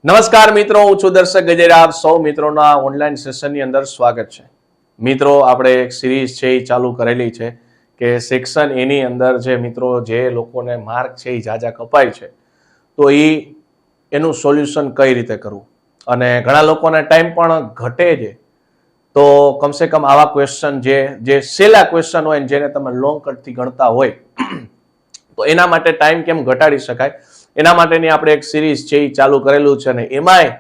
નમસ્કાર મિત્રો, હું છું દર્શક ગજેરા. આપ સૌ મિત્રોના ઓનલાઈન સેશનની અંદર સ્વાગત છે. મિત્રો, આપણે એક સિરીઝ છે એ ચાલુ કરેલી છે કે સેક્શન એની અંદર જે મિત્રો જે લોકોને માર્ક છે એ જાજા કપાય છે તો એનું સોલ્યુશન કઈ રીતે કરવું, અને ઘણા લોકોને ટાઈમ પણ ઘટે છે. તો કમસે કમ આવા ક્વેશ્ચન જે સેલા ક્વેશ્ચન હોય ને જેને તમે લોંગ કટથી ગણતા હોય તો એના માટે ટાઈમ કેમ ઘટાડી શકાય એના માટેની આપણે એક સિરીઝ છે એ ચાલુ કરેલું છે. અને એમાંય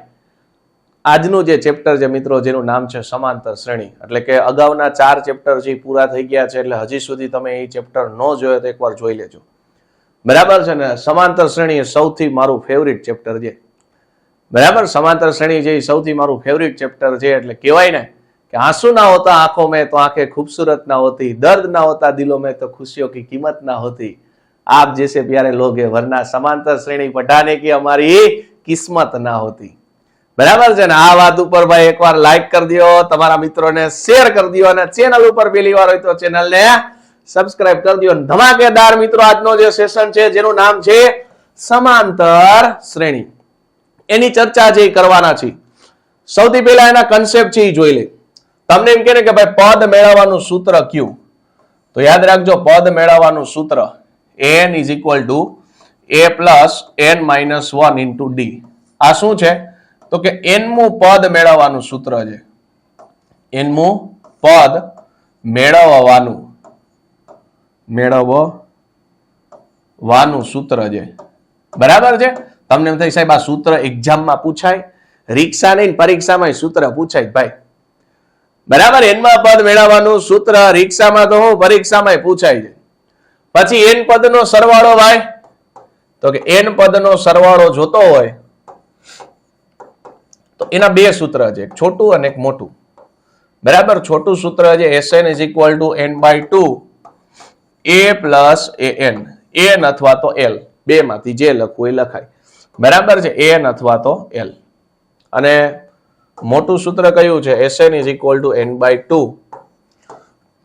આજનું જે ચેપ્ટર છે મિત્રો, જેનું નામ છે સમાંતર શ્રેણી, એટલે કે અગાઉના 4 ચેપ્ટર જે પૂરા થઈ ગયા છે, એટલે હજી સુધી તમે એ ચેપ્ટર ન જોયો તો એકવાર જોઈ લેજો. બરાબર છે ને? સમાંતર શ્રેણી એ સૌથી મારું ફેવરિટ ચેપ્ટર છે. બરાબર, સમાંતર શ્રેણી જે સૌથી મારું ફેવરિટ ચેપ્ટર છે. એટલે કહેવાય ને કે આंसू ना होता आंखों में तो आंखें खूबसूरत ना होती, दर्द ना होता दिलों में तो खुशियों की कीमत ना होती, आप जैसे प्यारे लोग हैं वरना समांतर श्रेणी पढ़ाने की हमारी किस्मत ना होती. बराबर છે ને? આ વાત ઉપર ભાઈ એકવાર લાઈક કરી દો, તમારા મિત્રોને શેર કરી દો, અને ચેનલ ઉપર પહેલી વાર હોય તો ચેનલને સબસ્ક્રાઇબ કરી દો. ધમાકેદાર મિત્રો, આજનો જે સેશન છે જેનું નામ છે સમાંતર શ્રેણી, એની ચર્ચા જે કરવાના છે. સૌથી પહેલા એના કન્સેપ્ટ છે એ જોઈ લે. તમને એમ કહે કે ભાઈ પદ મેળવવાનું સૂત્ર કયું, તો યાદ રાખજો, પદ મેળવવાનું સૂત્ર n is equal to a plus n minus 1 into d. આ શું છે? તો કે nમું પદ મેળવવાનું સૂત્ર છે. nમું પદ મેળવવાનું સૂત્ર છે. બરાબર છે? તમને એમ થાય સાહેબ આ સૂત્ર એક્ઝામમાં પૂછાય? રીક્ષા નહીં, પરીક્ષામાં સૂત્ર પૂછાય ભાઈ. બરાબર, એનમાં પદ મેળવવાનું સૂત્ર રીક્ષામાં તો હું, પરીક્ષામાં પૂછાય છે. પછી n પદનો સરવાળો ભાઈ, તો કે n પદનો સરવાળો જોતો હોય તો એના બે સૂત્ર છે, એક છોટું અને એક મોટું. બરાબર, છોટું સૂત્ર છે Sn is equal to n/2 a plus an, n અથવા તો l, બે માંથી જે લખવું એ લખાય. બરાબર છે, n અથવા તો l. અને મોટું સૂત્ર કયું છે? Sn is equal to n/2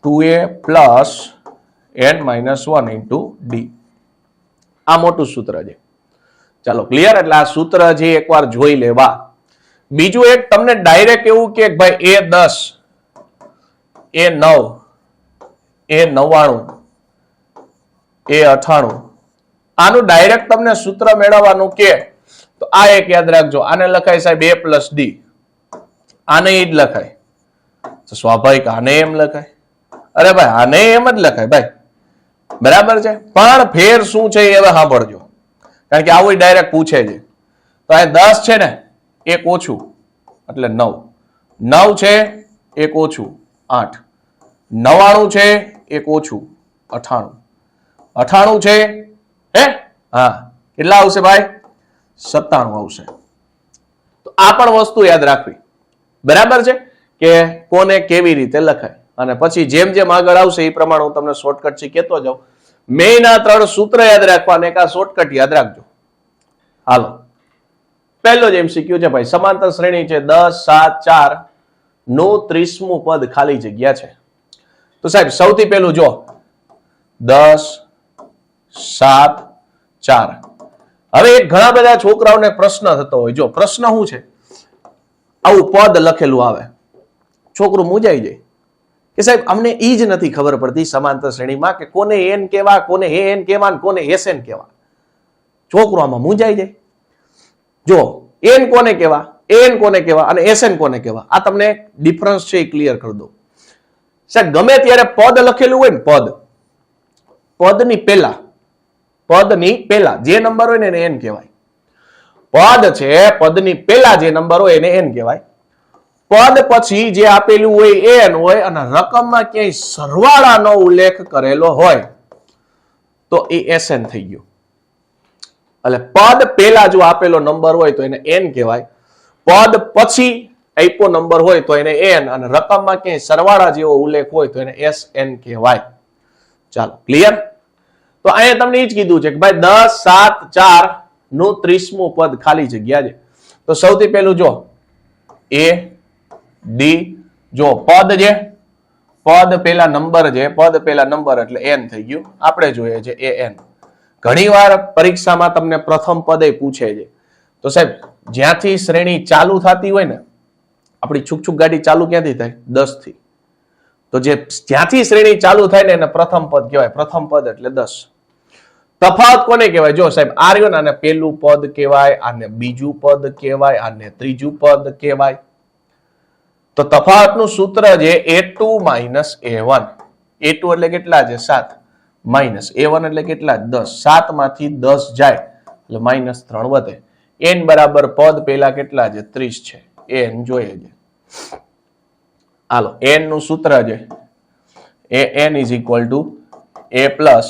2a plus n minus 1 into d. આ મોટું સૂત્ર છે. ચાલો, ક્લિયર? એટલે આ સૂત્ર છે એકવાર જોઈ લેવા. બીજું એક તમને ડાયરેક્ટ એવું કે ભાઈ a 10 a 9 a 99 a 98, આનું ડાયરેક્ટ તમને સૂત્ર મેળવવાનું કે તો આ એક યાદ રાખજો, આને લખાય સાહેબ a plus d. આને એ જ લખાય, સ્વાભાવિક આને એમ લખાય. અરે ભાઈ, આને એમ જ લખાય ભાઈ. બરાબર છે? પણ ફેર શું છે એ હવે સાંભળજો, કારણ કે આવું ડાયરેક્ટ પૂછે છે. તો આ 10 છે ને, એક ઓછું એટલે 9, 9 છે એક ઓછું 8, 99 છે એક ઓછું 98, 98 છે હે, હા, કેટલા આવશે ભાઈ? 97 આવશે. તો આ પણ વસ્તુ યાદ રાખવી. બરાબર છે કે કોને કેવી રીતે લખાય, અને પછી જેમ જેમ આગળ આવશે એ પ્રમાણે હું તમને શોર્ટકટ થી કહેતો જાઉં. મેઇન આ 3 સૂત્ર યાદ રાખવાને, એક આ શોર્ટકટ યાદ રાખજો. હાલો, પહેલો જ MCQ છે ભાઈ, સમાંતર શ્રેણી છે 10 7 4 નું 30મું પદ ખાલી જગ્યા છે. તો સાહેબ સૌથી પહેલું જો 10 7 4. હવે ઘણા બધા છોકરાઓને પ્રશ્ન થતો હોય, જો પ્રશ્ન શું છે, આવું પદ લખેલું આવે, છોકરું મૂંઝાઈ જાય કે સાહેબ અમને ઈ જ નથી ખબર પડતી સમાંતર શ્રેણીમાં કે કોને n કહેવા, કોને an કહેવા, કોને sn કહેવા. છોકરો આમાં મૂંઝાઈ જાય. જો n કોને કહેવા, an કોને કહેવા અને sn કોને કહેવા, આ તમને ડિફરન્સ છે એ ક્લિયર કરી દો. સાહેબ ગમે ત્યારે પદ લખેલું હોય ને, પદની પહેલા જે નંબર હોય ને એને n કહેવાય. પદ છે, પદની પહેલા જે નંબર હોય એને n કહેવાય. પદ પછી જે આપેલું હોય n હોય અને રકમમાં ક્યાંય સરવાળાનો ઉલ્લેખ કરેલો હોય તો એ sn થઈ ગયું. એટલે પદ પહેલા જો આપેલો નંબર હોય તો એને n કહેવાય, પદ પછી આપ્યો નંબર હોય તો એને n, અને રકમમાં ક્યાંય સરવાળા જેવો ઉલ્લેખ હોય તો એને sn કહેવાય. ચાલો, ક્લિયર? તો અહીંયા તમને એ જ કીધું છે કે ભાઈ 10 7 4 નું 30મું પદ ખાલી જગ્યા છે. તો સૌથી પહેલું જો a d, જો પદ છે, પદ પહેલા નંબર છે, પદ પહેલા નંબર એટલે n થઈ ગયું. આપણે જોઈએ છે an. ઘણીવાર પરીક્ષામાં તમને પ્રથમ પદે પૂછે છે, તો સાહેબ જ્યાંથી શ્રેણી ચાલુ થતી હોય ને, આપણી છુક ગાડી ચાલુ ક્યાંથી થાય? 10 થી. તો જે જ્યાંથી શ્રેણી ચાલુ થાય ને એને પ્રથમ પદ કહેવાય. પ્રથમ પદ એટલે 10. તફાવત કોને કહેવાય? જો સાહેબ આ રહ્યો ને, આને પહેલું પદ કહેવાય, આને બીજું પદ કહેવાય, આને ત્રીજું પદ કહેવાય. તો તફાવતનું સૂત્ર છે a2 - a1. a2 એટલે કેટલા છે? 7 માઇનસ a1 એટલે કેટલા? 10. 7 માંથી 10 જાય એટલે -3 વધે. n બરાબર પદ પેલા કેટલા છે? 30 છે. n જોઈએ છે. હાલો, n નું સૂત્ર છે an = a plus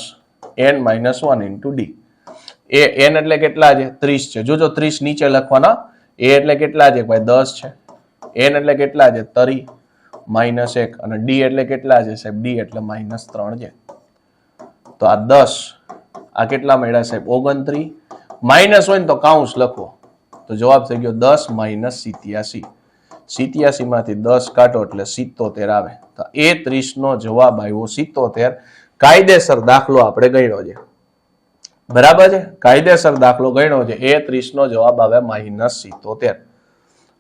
n minus 1 into d. n એટલે કેટલા છે? 30 છે. જોજો 30 નીચે લખવાના. a એટલે કેટલા છે ભાઈ? 10 છે. n એટલે કેટલા છે? 30 -1 અને d એટલે કેટલા છે સાહેબ? d એટલે -3 છે. તો આ 10 આ કેટલા મળ્યા સાહેબ? 29. માઇનસ હોય ને તો કાઉન્સ લખો તો જવાબ થઈ ગયો 10 - 87. 87 માંથી 10 કાઢો એટલે 77 આવે. તો A30 નો જવાબ આવ્યો 77. કાયદેસર દાખલો આપણે ગણ્યો છે. બરાબર છે? કાયદેસર દાખલો ગણ્યો છે. A30 નો જવાબ આવે -77.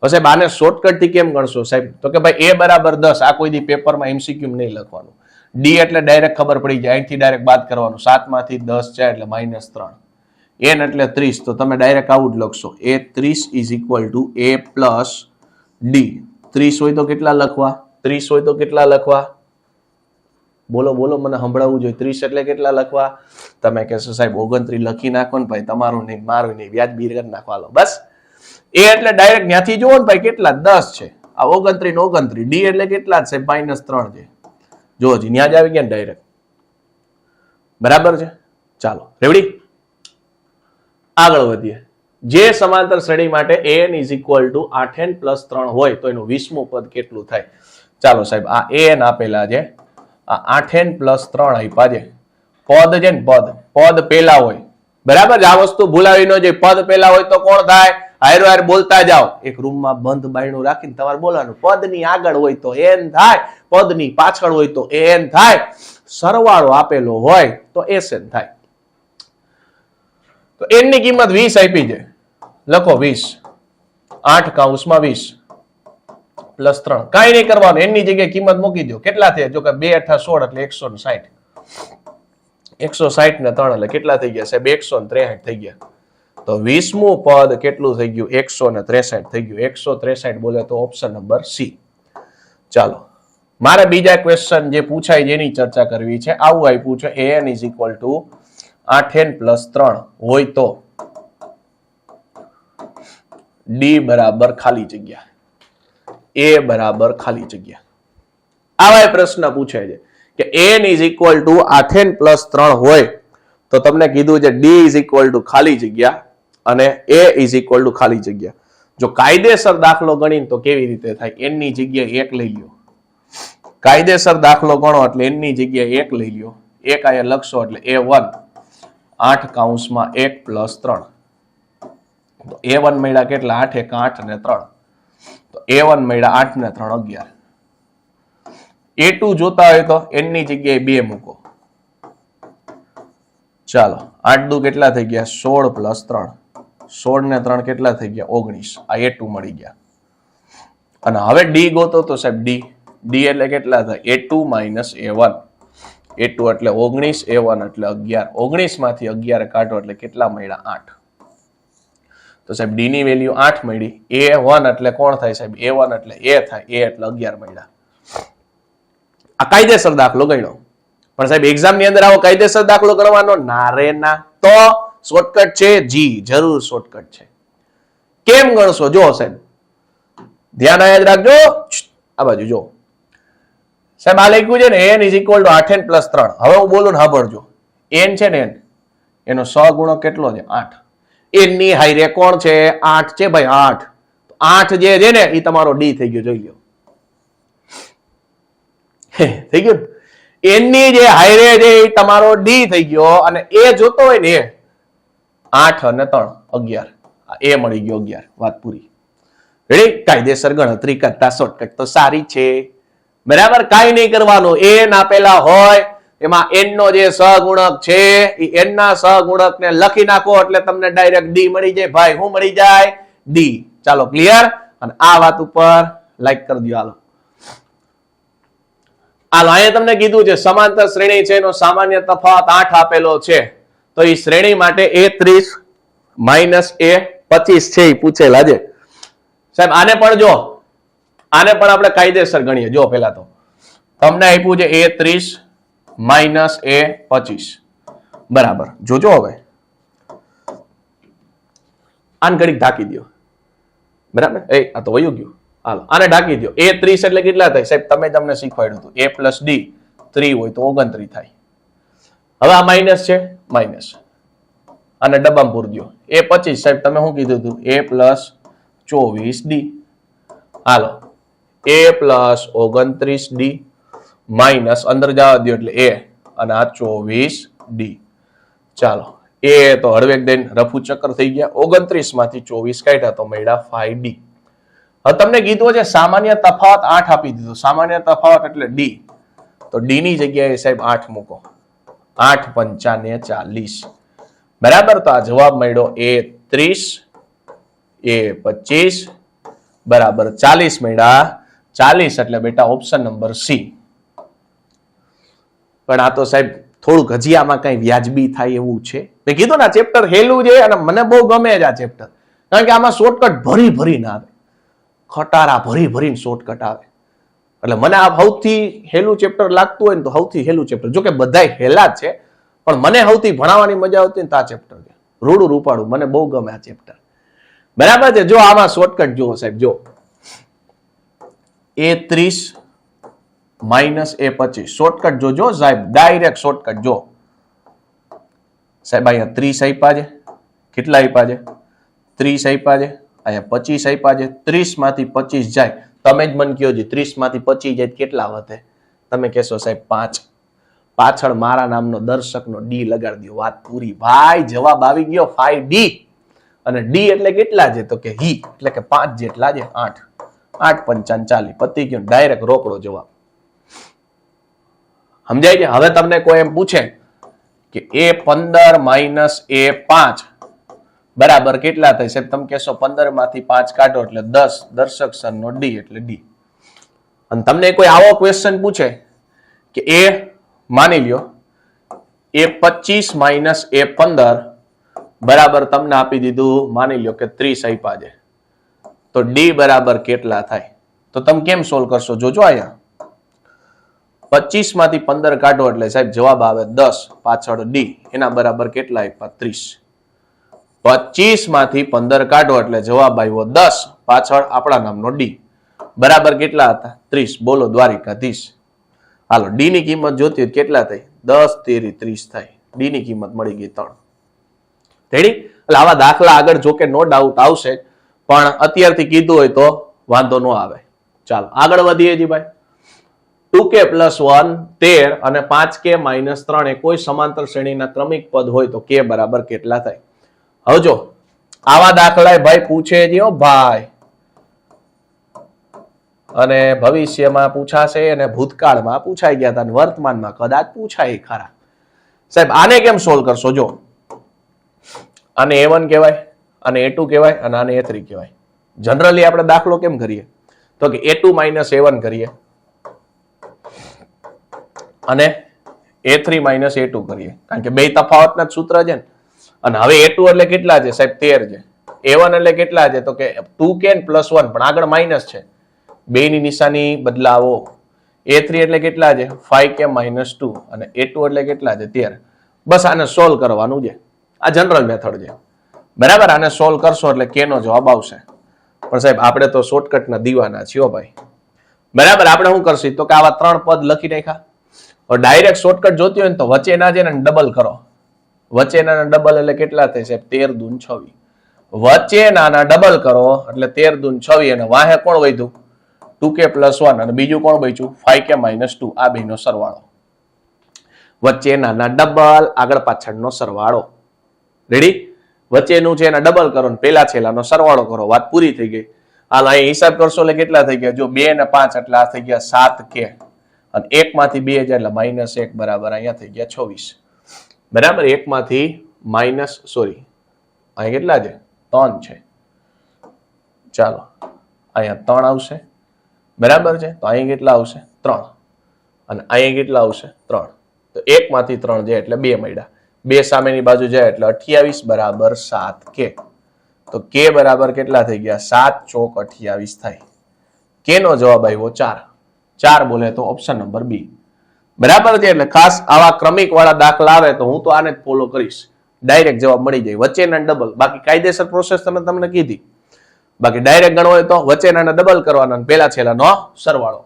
સાહેબ આને શોર્ટકટ થી કેમ ગણશો સાહેબ? તો કે ભાઈ a બરાબર 10 આ કોઈ દી પેપરમાં MCQ નહીં લખવાનું. d એટલે ડાયરેક્ટ ખબર પડી જાય, અહીંથી ડાયરેક્ટ બાદ કરવાનું. 7 માંથી 10 જાય એટલે -3. n એટલે 30 તો તમે ડાયરેક્ટ આવું જ લખશો. A30 = a plus d. 30 હોય તો કેટલા લખવા? 30 હોય તો કેટલા લખવા? બોલો બોલો, મને સંભળાવવું જોઈએ. 30 એટલે કેટલા લખવા? તમે કહેશો સાહેબ 29 લખી નાખો ને ભાઈ, તમારું નહીં મારું નહીં, વ્યાજબી કરી નાખવા લો બસ. a એટલે ડાયરેક્ટ ત્યાંથી જુઓ ને ભાઈ કેટલા? 10 છે. આ 29 ને 29. d એટલે કેટલા છે? -3 છે. જો હજી ત્યાં જ આવી ગયા ને ડાયરેક્ટ. બરાબર છે? ચાલો રેવડી આગળ વધીએ. જે સમાંતર શ્રેણી માટે an = 8n + 3 હોય તો એનું 20મું પદ કેટલું થાય? ચાલો સાહેબ આ an આપેલા છે, આ 8n + 3 આપ્યા છે. પદ છે ને પદ પેલા હોય. બરાબર છે? આ વસ્તુ ભૂલાવી ન જાય. પદ પેલા હોય તો કોણ થાય? હાયરો હાયર બોલતા જાઓ. એક રૂમમાં બંધ બાયણું રાખીને તમારે બોલવાનું. પદની આગળ હોય તો n થાય, પદની પાછળ હોય તો an થાય, સરવાળો આપેલો હોય તો sn થાય. તો n ની કિંમત 20 આપી છે. લખો 20. 8 કૌંસમાં 20 પ્લસ 3. કાંઈ નહીં કરવાનું. n ની જગ્યાએ કિંમત મૂકી દો. કેટલા થયા? જો કે 2 × 8 = 160. 160 ને 3 એટલે કેટલા થઈ ગયા સાહેબ? 163 થઈ ગયા. તો 20મું પદ કેટલું થઈ ગયું? 163 થઈ ગયું. 163 બોલે તો ઓપ્શન નંબર C. ચાલો મારે બીજા ક્વેશ્ચન જે પૂછાય જેની ચર્ચા કરવી છે. આવું આપ્યું છે an = 8n + 3 હોય તો d બરાબર ખાલી જગ્યા, a બરાબર ખાલી જગ્યા. આવા પ્રશ્ન પૂછાય છે કે an = 8n + 3 હોય તો તમને કીધું છે d = ખાલી જગ્યા અને a = ખાલી જગ્યા. જો કાયદેસર દાખલો ગણીને તો કેવી રીતે થાય? n ની જગ્યાએ 1 લઈ લ્યો. કાયદેસર દાખલો ગણો એટલે n ની જગ્યાએ 1 લઈ લ્યો. 1 અહીંયા લખશો એટલે a1 8 કૌંસમાં 1 + 3. તો a1 મળ્યા કેટલા? 8 × 8 ને 3. તો a1 મળ્યા 8 ને 3 11. a2 જોતા હોય તો n ની જગ્યાએ 2 મૂકો. ચાલો 8 દુ કેટલા થઈ ગયા? 16 + 3. 16 ને 3 કેટલા થઈ ગયા? 19. આ a2 મળી ગયા. અને હવે d ગોતો તો સાહેબ d એટલે કેટલા થાય? a2 - a1. a2 એટલે 19, a1 એટલે 11. 19 માંથી 11 કાઢો એટલે કેટલા મળ્યા? 8. તો સાહેબ d ની વેલ્યુ 8 મળી. a1 એટલે કોણ થાય સાહેબ? a1 એટલે a થાય. a એટલે 11 મળ્યા. આ કાયદેસર દાખલો ગણ્યો. પણ સાહેબ એક્ઝામ ની અંદર આવો કાયદેસર દાખલો ગણવાનો ના રે ના. તો શોર્ટકટ છે જી, જરૂર શોર્ટકટ છે. કેમ ગણશો? જો સાહેબ ધ્યાન યાદ રાખજો. આ બાજુ જો સાહેબ આ લખ્યું છે ને an = 8n + 3. હવે હું બોલું ને સાંભળજો. n છે ને એનો સહગુણક કેટલો છે? 8. n ની હાઈરે કોણ છે? 8 છે ભાઈ. 8 8 જે છે ને એ તમારો d થઈ ગયો. જોઈ લો થઈ ગયું. n ની જે હાઈરે છે એ તમારો d થઈ ગયો અને a જોતો હોય ને 8 અને 3 11. a મળી ગયો 11. વાત પૂરી. રેડી? કાયદેસર ગણતરી કરતા શોર્ટકટ તો સારી છે. બરાબર? કાઈ નહીં કરવાનું. n આપેલા હોય એમાં n નો જે સહગુણક છે એ n ના સહગુણક ને લખી નાખો એટલે તમને ડાયરેક્ટ d મળી જાય ભાઈ. શું મળી જાય? ડી. ચાલો ક્લિયર. અને આ વાત ઉપર લાઈક કરી દો. હાલો અહીંયા તમને કીધું છે સમાંતર શ્રેણી છે એનો સામાન્ય તફાવત 8 આપેલો છે. તો એ શ્રેણી માટે A30 માઇનસ A25 છે એ પૂછેલા છે સાહેબ. આને પણ જો, આને પણ આપણે કાયદેસર ગણીએ. જો પેલા તો તમને આપ્યું છે A30 માઇનસ A25 બરાબર. જોજો હવે આને ઘડીક ઢાંકી દો બરાબર. આ તો વયું ગયું. હાલો આને ઢાંકી દો. A30 એટલે કેટલા થાય સાહેબ? તમને શીખવાડ્યું હતું A પ્લસ ડી 3 હોય તો 29 થાય. હવે આ માઇનસ છે, માઇનસ અને ડબ્બામાં પૂર દો. A25 સાહેબ તમે શું કીધું હતું? A plus 24D. Hello A plus 29D minus અંદર જવા દો એટલે A અને આ 24D. ચાલો એ તો હળવેક દઈને રફુ ચક્કર થઈ ગયા. 29 માંથી 24 કાઢ્યા તો મળ્યા 5D. હવે તમને કીધું છે સામાન્ય તફાવત 8 આપી દીધો. સામાન્ય તફાવત એટલે D. તો D ની જગ્યાએ સાહેબ 8 મૂકો. 8 પંચાને 40 બરાબર. તો આ જવાબ મળ્યો A30 A25 બરાબર 40 મળ્યા. 40 એટલે બેટા ઓપ્શન નંબર સી. પણ આ તો સાહેબ થોડુંક હજી આમાં કઈ વ્યાજબી થાય એવું છે. મેં કીધું ને ચેપ્ટર હેલું છે અને મને બહુ ગમે છે આ ચેપ્ટર. કારણ કે આમાં શોર્ટકટ ભરી ભરીને આવે, ખટારા ભરી ભરીને શોર્ટકટ આવે. એટલે મને આ સૌથી હેલું ચેપ્ટર લાગતું હોય ને તો સૌથી હેલું ચેપ્ટર. જો કે બધાય હેલા જ છે પણ મને સૌથી ભણાવવાની મજા આવતી ને તો આ ચેપ્ટર છે. રૂડું રૂપાડું મને બહુ ગમે આ ચેપ્ટર બરાબર છે. જો આમાં શોર્ટકટ જુઓ સાહેબ. જો A30 માઇનસ A25 શોર્ટકટ જોજો સાહેબ. ડાયરેક્ટ શોર્ટકટ જો સાહેબ. અહીંયા 30 આપ્યા છે. કેટલા આપ્યા છે? 30 આપ્યા છે. અહીંયા 25 આપ્યા છે. 30 માંથી 25 જાય. તમે જ મને કહો છો 30 માંથી 25 જાય કેટલા વધે? તમે કહેશો સાહેબ 5. પાછળ મારા નામનો દર્શકનો ડી લગાડી દો. વાત પૂરી ભાઈ. જવાબ આવી ગયો 5D. અને ડી એટલે કેટલા છે? તો કે હી એટલે કે 5 જેટલા છે. 8 8 પંચાન 40 પતી ગયો. ડાયરેક્ટ રોકડો જવાબ. સમજાય છે? હવે તમને કોઈ એમ પૂછે કે A15 માઇનસ A5 બરાબર કેટલા થાય સાહેબ? તમે કહેશો 15 માંથી 5 કાઢો એટલે 10. દર્શક સરનો ડી એટલે ડી. અને તમને કોઈ આવો ક્વેશ્ચન પૂછે કે એ માની લ્યો A25 માઇનસ A15 બરાબર તમને આપી દીધું માની લ્યો કે 30 આપ્યા છે. તો ડી બરાબર કેટલા થાય? તો તમે કેમ સોલ્વ કરશો? જોજો અહીંયા 25 માંથી 15 કાઢો એટલે સાહેબ જવાબ આવે 10. પાછળ ડી એના બરાબર કેટલા આપ્યા? 30. 25 માંથી 15 કાઢો એટલે જવાબ આવ્યો 10. પાછળ આપણા નામનો ડી બરાબર કેટલા હતા? 30. બોલો દ્વારિકાધીશ. હાલો ડી ની કિંમત જોતી હોય કેટલા થાય? 10 તેરી 30 થાય. ડી ની કિંમત મળી ગઈ 3. રેડી? એટલે આવા દાખલા આગળ જો કે નો ડાઉટ આવશે પણ અત્યારથી કીધું હોય તો વાંધો ન આવે. ચાલો આગળ વધીએ જી ભાઈ. 2k પ્લસ 1 13 અને 5k માઇનસ 3 એ કોઈ સમાંતર શ્રેણીના ક્રમિક પદ હોય તો k બરાબર કેટલા થાય? હવે જો આવા દાખલા ભાઈ પૂછે જ ભાઈ. અને ભવિષ્યમાં પૂછાશે અને ભૂતકાળમાં પૂછાઈ ગયા હતા અને વર્તમાનમાં કદાચ પૂછાય ખરા. સાહેબ આને કેમ સોલ્વ કરશો? જો આને A1 કહેવાય, આને A2 કહેવાય અને આને A3 કહેવાય. જનરલી આપણે દાખલો કેમ કરીએ? તો કે A2 માઇનસ A1 કરીએ અને A3 માઇનસ A2 કરીએ. કારણ કે બે તફાવતના જ સૂત્ર છે ને. અને હવે A2 એટલે કેટલા છે સાહેબ? 13 છે. A1 એટલે કેટલા છે? તો કે 2k પ્લસ 1 પણ આગળ માઇનસ છે. બે ની નિશાની બદલાવો. A3 એટલે કેટલા છે? 5k માઇનસ 2 અને A2 એટલે કેટલા છે? 13. બસ આને સોલ્વ કરવાનું છે. આ જનરલ મેથડ છે બરાબર. આને સોલ્વ કરશો એટલે k નો જવાબ આવશે. પણ સાહેબ આપણે તો શોર્ટકટના દીવાના છીએ ભાઈ બરાબર. આપણે શું કરશું? તો કે આવા 3 પદ લખી નાખ્યા. ડાયરેક્ટ શોર્ટકટ જોતી હોય ને તો વચ્ચેના છે ને ડબલ કરો. વચ્ચેના ડબલ એટલે કેટલા થાય સાહેબ? 13 દૂન 26. વચ્ચેના ડબલ કરો એટલે 13 દૂન 26 અને વાહે કોણ વધ્યું? 2k પ્લસ 1 અને બીજું કોણ બચ્યું? 5k minus 2. આ બેનો સરવાળો. વચ્ચેના ડબલ આગળ પાછળનો સરવાળો. રેડી? વચ્ચેનું છે એના ડબલ કરો ને પેલા છેલ્લાનો સરવાળો કરો. વાત પૂરી થઈ ગઈ. હાલ અહીં હિસાબ કરશો એટલે કેટલા થઈ ગયા? જો 2 ને 5 એટલે આ થઈ ગયા 7k અને 1 માંથી 2 જાય એટલે માઇનસ 1 બરાબર અહીંયા થઈ ગયા 26 બરાબર. 1 માંથી માઇનસ અહીં કેટલા છે? 3 છે ચાલો અહીંયા 3 આવશે, બરાબર છે. તો અહીં કેટલા આવશે? 3. અને અહીંયા કેટલા આવશે? 3. તો 1 માંથી 3 જાય એટલે 2 મળ્યા. 2 સામેની બાજુ જાય એટલે 28 બરાબર 7 કે. તો કે બરાબર કેટલા થઈ ગયા? 7 ચોક 28 થાય. કે નો જવાબ આવ્યો 4. 4 બોલે તો ઓપ્શન નંબર બી. બરાબર છે. એટલે ખાસ આવા ક્રમિક વાળા દાખલા આવે તો હું તો આને જ ફોલો કરીશ, ડાયરેક્ટ જવાબ મળી જાય. વચ્ચેના ડબલ, બાકી કાયદેસર પ્રોસેસ તમને કીધી. બાકી ડાયરેક્ટ ગણવો હોય તો વચ્ચેના ડબલ કરવાના, પેલા છેલ્લાનો સરવાળો.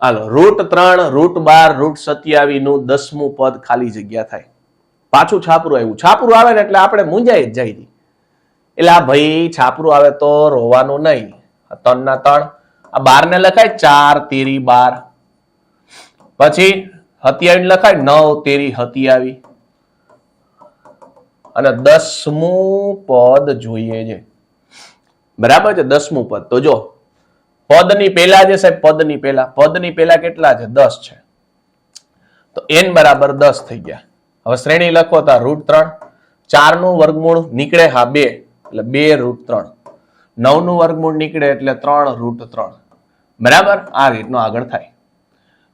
હાલો, √3, √12, √27 નું 10મું પદ ખાલી જગ્યા થાય. પાછું છાપરું આવ્યું. છાપરું આવે ને એટલે આપણે મૂંઝાઈ જ જાય. એટલે આ ભાઈ છાપરું આવે તો રોવાનું નહીં. 3 ના 3, આ 12 ને લખાય 4 તેરી 12, પછી 27 લખાય 9 તેરી 27, અને 10મું પદ જોઈએ છે. બરાબર છે. 10મું પદ તો જો પદની પહેલા છે સાહેબ, પદની પહેલા કેટલા છે? 10 છે. તો n બરાબર 10 થઈ ગયા. હવે શ્રેણી લખો તો √3, 4 નું વર્ગમૂળ નીકળે, હા 2, એટલે 2 √3, 9 નું વર્ગમૂળ નીકળે એટલે 3 √3. બરાબર, આ રીતનો આગળ થાય.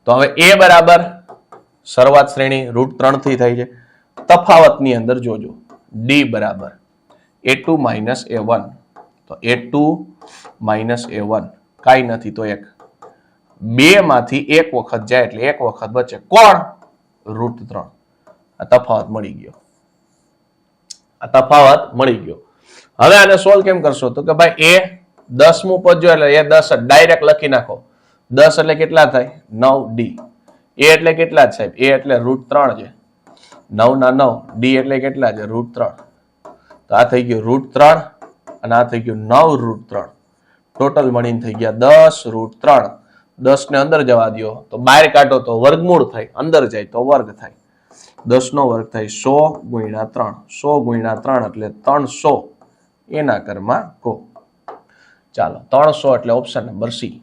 તો હવે a બરાબર શરૂઆત શ્રેણી √3 થી થાય છે. તફાવતની અંદર જોજો, d બરાબર a2 - a1. તો a2 - a1 કાઈ નથી તો 1. 2 માંથી 1 વખત જાય એટલે 1 વખત બચે. કોણ? √3. આ તફાવત મળી ગયો. હવે આને સોલ્વ કેમ કરશો? તો કે ભાઈ એ 10મું પદ જો એટલે એ 10 ડાયરેક્ટ લખી નાખો. 10 એટલે કેટલા થાય? 9d. એ એટલે કેટલા છે સાહેબ? એ એટલે √3 છે. 9 ના 9, d એટલે કેટલા છે? √3. તો આ થઈ ગયું √3 અને આ થઈ ગયું 9 √3. ટોટલ મળીને થઈ ગયા 10 √3. 10 ને અંદર જવા દો તો બહાર કાઢો તો વર્ગમૂળ થાય, અંદર જાય તો વર્ગ થાય. 10 નો વર્ગ થાય 100 × 3. 100 × 3 એટલે 300. એના ઘરમાં કો. ચાલો, 300 એટલે ઓપ્શન નંબર સી.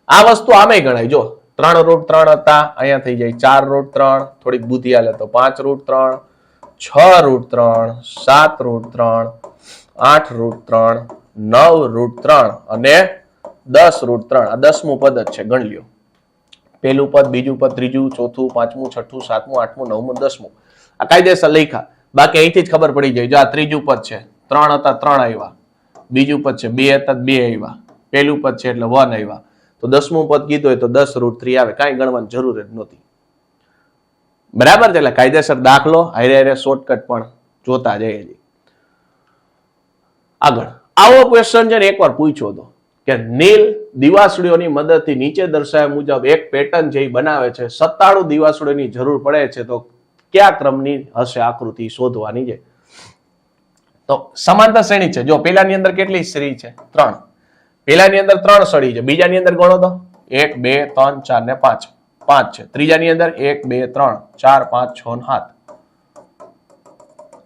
આ વસ્તુ આમે ગણાય. જો 3 √3 હતા, અહીંયા થઈ જાય 4 √3, થોડીક બુદ્ધિ હાલે તો 5 √3, 6 √3, 7 √3, 8 √3, 9 √3 અને 10 √3. આ 10મું પદ જ છે, ગણ લ્યો. પહેલું પદ, બીજું પદ, ત્રીજું, ચોથું, પાંચમું, છઠ્ઠું, સાતમું, આઠમું, નવમું, 10મું. આ કાયદેસર લખ્યા. બાકી અહીંથી જ ખબર પડી જાય. જો આ ત્રીજું પદ છે, 3 હતા 3 આવ્યા. બીજું પદ છે 2 હતા 2 આવ્યા. પહેલું પદ છે એટલે 1 આવ્યા. તો 10મું પદ કીધું હોય તો 10 √3 આવે. કાંઈ ગણવાની જરૂર જ નહોતી. બરાબર છે. એટલે કાયદેસર દાખલો હારે શોર્ટકટ પણ જોતા જઈએ. આગળ આવો ક્વેશ્ચન છે ને એકવાર પૂછ્યો હતો કે નીલ દિવાસળીઓની મદદથી નીચે દર્શાવ્યા મુજબ એક પેટર્ન જે બનાવે છે, 97 દિવાસળીઓની જરૂર પડે છે, તો કયા ક્રમની હશે આકૃતિ શોધવાની છે. તો સમાંતર શ્રેણી છે. જો પેલાની અંદર કેટલી શ્રેણી છે? 3. પેલાની અંદર 3 સળી છે. બીજાની અંદર ગણો તો 1 2 3 4 ને 5 5 છે. ત્રીજાની અંદર 1 2 3 4 5 6 7.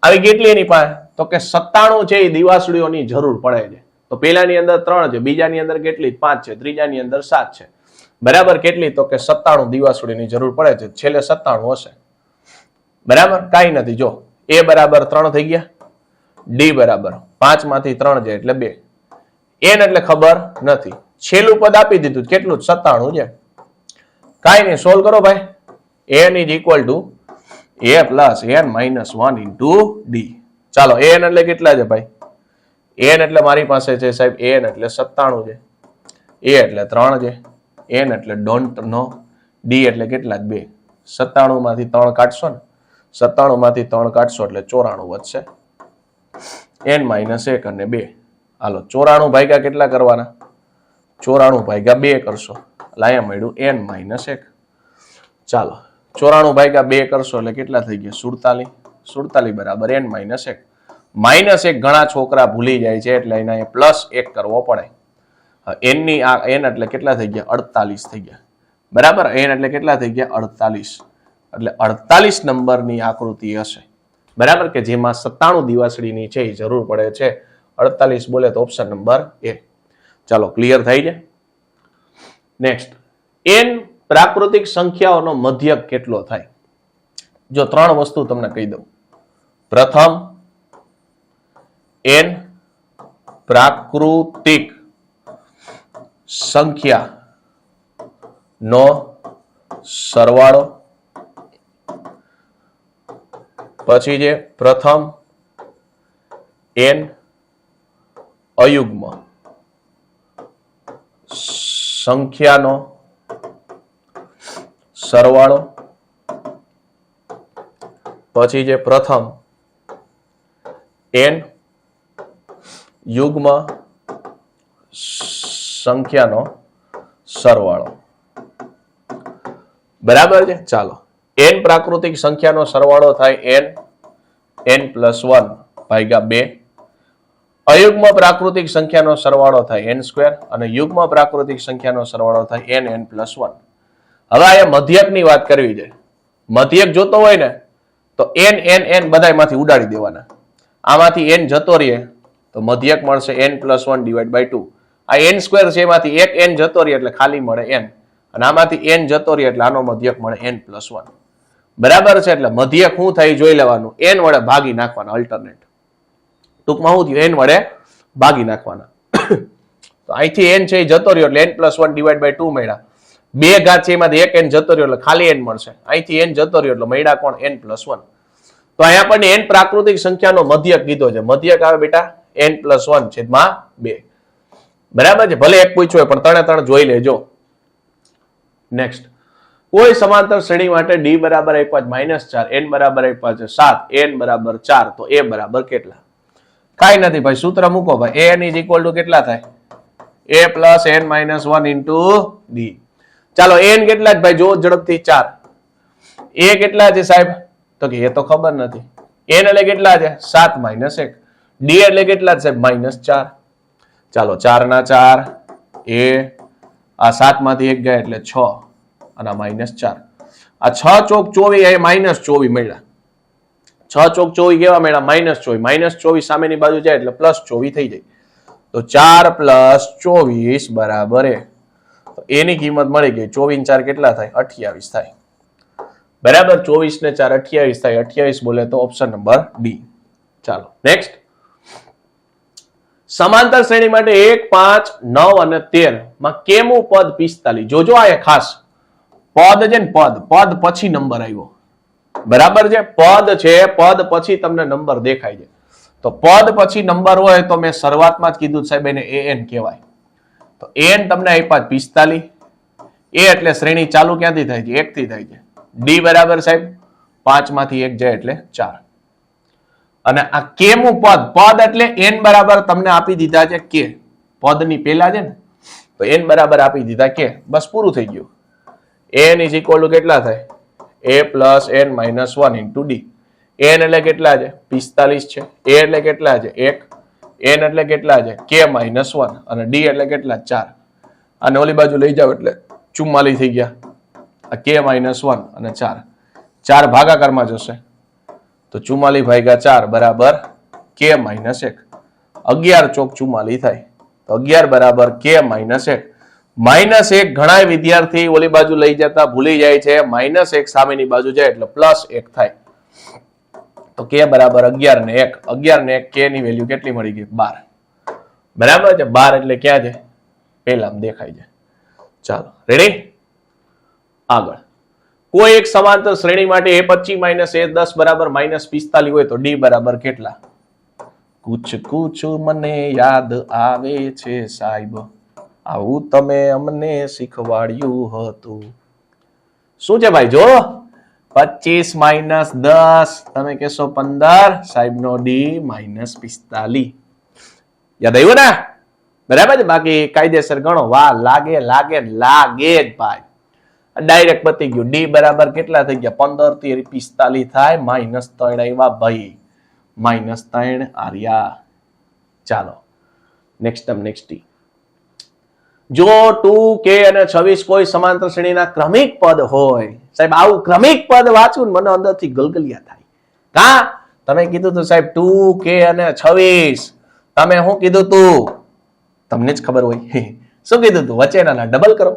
આવી કેટલી એની પાસે? તો કે 97 છે એ દિવાસળીઓની જરૂર પડે છે. તો પેલાની અંદર 3 છે, બીજાની અંદર કેટલી? 5 છે, ત્રીજાની અંદર 7 છે. બરાબર, કેટલી? તો કે 97 દિવાસળીની જરૂર પડે છે. છેલ્લે 97 હશે. બરાબર, કાઈ નથી. જો a બરાબર 3 થઈ ગયા, d બરાબર 5 માંથી 3 છે એટલે 2. n એટલે ખબર નથી. છેલ્લું પદ આપી દીધું, કેટલું? 97 છે. કાઈ નહીં, સોલ્વ કરો ભાઈ. n = a plus n minus 1 into d. ચાલો, n એટલે કેટલા છે ભાઈ? n એટલે મારી પાસે છે સાહેબ, n એટલે 97 છે, a એટલે 3 છે, n એટલે ડોન્ટ નો, d એટલે કેટલા? 2. 97 માંથી 3 કાઢશો ને, 97 માંથી 3 કાઢશો એટલે 94 વધશે. n minus 1 અને 2. હાલો, 94 ભાગ્યા કેટલા કરવાના? 94 ભાગ્યા 2 કરશો એટલે અહીંયા મળ્યું n minus 1. ચાલો, 94 ભાગ્યા 2 કરશો એટલે કેટલા થઈ ગયા? 47. 47 બરાબર n minus 1. -1 ઘણા છોકરા ભૂલી જાય છે એટલે એને +1 કરવો પડે. n ની આ n એટલે કેટલા થઈ ગયા? 48 થઈ ગયા. બરાબર, n એટલે કેટલા થઈ ગયા? 48. એટલે 48 નંબરની આકૃતિ હશે. બરાબર, કે જેમાં 97 દિવાસળીની છે એ જરૂર પડે છે. 48 બોલે તો ઓપ્શન નંબર એ. ચાલો, ક્લિયર થઈ છે. નેક્સ્ટ, n પ્રાકૃતિક સંખ્યાઓનો મધ્યક કેટલો થાય? જો 3 વસ્તુ તમને કહી દઉં. પ્રથમ, n પ્રાકૃતિક સંખ્યાનો સરવાળો, પછી જે પ્રથમ n અયુગ્મ સંખ્યાનો સરવાળો, પછી જે પ્રથમ n યુગ્મ સંખ્યાનો સરવાળો. બરાબર છે. ચાલો, n પ્રાકૃતિક સંખ્યાનો સરવાળો થાય n + 1 ભાગ્યા 2. અયુગ્મ પ્રાકૃતિક સંખ્યાનો સરવાળો થાય n² અને યુગ્મ પ્રાકૃતિક સંખ્યાનો સરવાળો થાય n + 1. હવે આ મધ્યકની વાત કરવી છે. મધ્યક જોતો હોય ને તો n બધાયમાંથી ઉડાડી દેવાના. આમાંથી n જતો રહે તો મધ્યક મળશે n + 1 / 2. આ n² છે એમાંથી એક n જતો રહે એટલે ખાલી મળે n, અને આમાંથી n જતો રહે એટલે આનો મધ્યક મળે n + 1. બરાબર છે. એટલે મધ્યક શું થાય જોઈ લેવાનું, n વડે ભાગી નાખવાના. અલ્ટરનેટ ટૂંકમાં શું થયું, n વડે ભાગી નાખવાના. તો અહીંથી n છે એ જતો રહ્યો એટલે n + 1 / 2 મળ્યા. બે ઘાત છે એમાંથી એક n જતો રહ્યો એટલે ખાલી n મળશે. અહીંથી n જતો રહ્યો એટલે મળ્યા કોણ, n + 1. તો અહીંયા આપણને n પ્રાકૃતિક સંખ્યાનો મધ્યક કીધો છે. મધ્યક આવે બેટા n + 1/2. બરાબર છે. ભલે એક પૂછ્યું હોય પણ ત્રણે ત્રણ જોઈ લેજો. નેક્સ્ટ, કોઈ સમાંતર શ્રેણી માટે d = -4, n = 7, n = 4 તો a બરાબર કેટલા? કાઈ નથી ભાઈ, સૂત્ર મૂકો ભાઈ. an = કેટલા થાય? a + n - 1 * d. ચાલો, n કેટલા છે ભાઈ? જો ઝડપથી 4. a કેટલા છે સાહેબ? તો કે એ તો ખબર નથી. n એટલે કેટલા છે? 7 - 1. d એટલે કેટલા છે સાહેબ? -4. ચાલો, 4 ના 4 a, આ 7 માંથી 1 ગયા એટલે 6 અને -4. આ 6 ચોક 24 એ -24 મળ્યા. 6 ચોક 24 કેવા મળ્યા? -24. -24 સામેની બાજુ જાય એટલે +24 થઈ જાય. તો 4 + 24 બરાબર a. તો a ની કિંમત મળી ગઈ. 24 4 કેટલા થાય? 28 થાય. બરાબર. 24 ને 4 28 થાય. 28 બોલે તો ઓપ્શન નંબર ડી. ચાલો, નેક્સ્ટ. સમાંતર શ્રેણી માટે 1, 5, 9 અને 13 માં કેમું પદ 45? જોજો આ ખાસ પદ છે ને, પદ પછી નંબર આવ્યો. બરાબર છે. પદ છે, પદ પછી તમને નંબર દેખાય છે. તો પદ પછી નંબર હોય તો મેં શરૂઆતમાં જ કીધું સાહેબ એને an કહેવાય. તો an તમને આપ્યા 45. a એટલે શ્રેણી ચાલુ ક્યાંથી થાય છે? 1 થી થાય છે. d બરાબર સાહેબ 5 માંથી 1 જાય એટલે 4. અને આ કેમું પદ એટલે n બરાબર તમને આપી દીધા છે કે, પદની પહેલા છે ને, તો n બરાબર આપી દીધા કે. બસ પૂરું થઈ ગયું. n = કેટલા થાય? a + n - 1 * d. n એટલે કેટલા છે? 45 છે. a એટલે કેટલા છે? 1. n એટલે કેટલા છે? k - 1 અને d એટલે કેટલા? 4. અને ઓલી બાજુ લઈ જાવ એટલે 44 થઈ ગયા. આ k - 1 અને 4 ભાગાકારમાં જશે તો 44 ભાગ્યા 4 બરાબર k - 1. 11 ચોક 44 થાય. તો 11 બરાબર k - 1. -1 ઘણા વિદ્યાર્થી ઓલી બાજુ લઈ જતા ભૂલી જાય છે. -1 સામેની બાજુ જાય એટલે +1 થાય. તો k બરાબર 11 ને 1. 11 ને 1 k ની વેલ્યુ કેટલી મળી ગઈ? 12. બરાબર છે. 12 એટલે ક્યાં છે? પહેલામાં દેખાય છે. ચાલો, રેડી? આગળ. કોઈ એક સમાંતર શ્રેણી માટે a25 - a10 બરાબર -45 હોય તો d બરાબર કેટલા? કુછ કુછ મને યાદ આવે છે સાહેબ, આવું તમે અમને શીખવાડ્યું હતું. શું છે ભાઈ? જો 25 - 10 તમે કહેશો 15, સાહેબ નો d -45. યાદ આવ્યું ને? બરાબર છે. બાકી કાયદેસર ગણો. વાહ લાગે જ ભાઈ. ડાયરેક્ટ પતી ગયું. ડી બરાબર કેટલા થઈ ગયા? 15 થી 45 થાય. -3 આવ્યા ભાઈ. -3 આર્યા. ચાલો, નેક્સ્ટ. જો 2k અને 26 કોઈ સમાંતર શ્રેણીના ક્રમિક પદ હોય, સાહેબ આવું ક્રમિક પદ વાંચું ને મને અંદરથી ગલગલિયા થાય. કા તમે કીધું તું સાહેબ 2k અને 26, તમે શું કીધું તું? તમને જ ખબર હોય. શું કીધું તું? વચ્ચેના ડબલ કરો.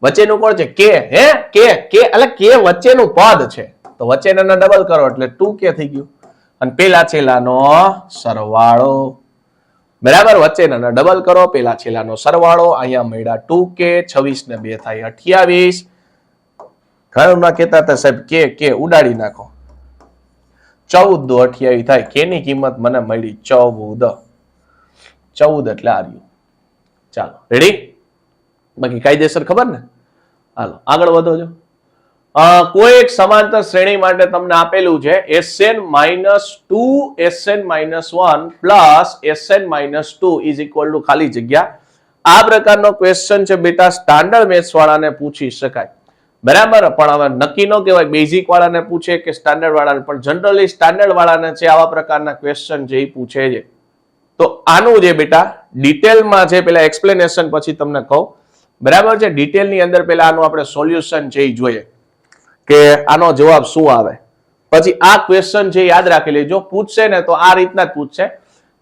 વચ્ચેનું કોણ છે? કે. હે કે એટલે કે વચ્ચેનું પદ છે તો વચ્ચેના ડબલ કરો એટલે 2k થઈ ગયું. અને પેલા છેલ્લાનો સરવાળો. બરાબર, વચ્ચેના ડબલ કરો, પેલા છેલ્લાનો સરવાળો, અહીંયા મળ્યા 2k, 26 ને 2 થાય 28. ઘણા ના કહેતા હતા સાહેબ કે ઉડાડી નાખો, 14 દો 28 થાય. કે ની કિંમત મને મળી 14 એટલે આ રહ્યું. ચાલો રેડી, બાકી કાયદેસર ખબર ને. હાલો આગળ વધો છો. કોઈ એક સમાંતર શ્રેણી માટે તમને આપેલું છે Sn-2 Sn-1 plus Sn-2 is equal to ખાલી જગ્યા. આ પ્રકારનો ક્વેશ્ચન છે બેટા, સ્ટાન્ડર્ડ મેથ્સ વાળાને પૂછી શકાય. બરાબર, પણ હવે નક્કી ન કહેવાય બેઝિક વાળાને પૂછે કે સ્ટાન્ડર્ડ વાળાને, પણ જનરલી સ્ટાન્ડર્ડ વાળાને છે આવા પ્રકારના ક્વેશ્ચન જે પૂછે છે. તો આનું જે બેટા ડિટેલમાં છે, પેલા એક્સપ્લેનેશન પછી તમને કહું. બરાબર છે, ડિટેલની અંદર પેલા આનું આપણે સોલ્યુશન છે એ જોઈએ કે આનો જવાબ શું આવે. પછી આ ક્વેશ્ચન છે યાદ રાખી લેજો, પૂછશે ને તો આ રીતના જ પૂછશે.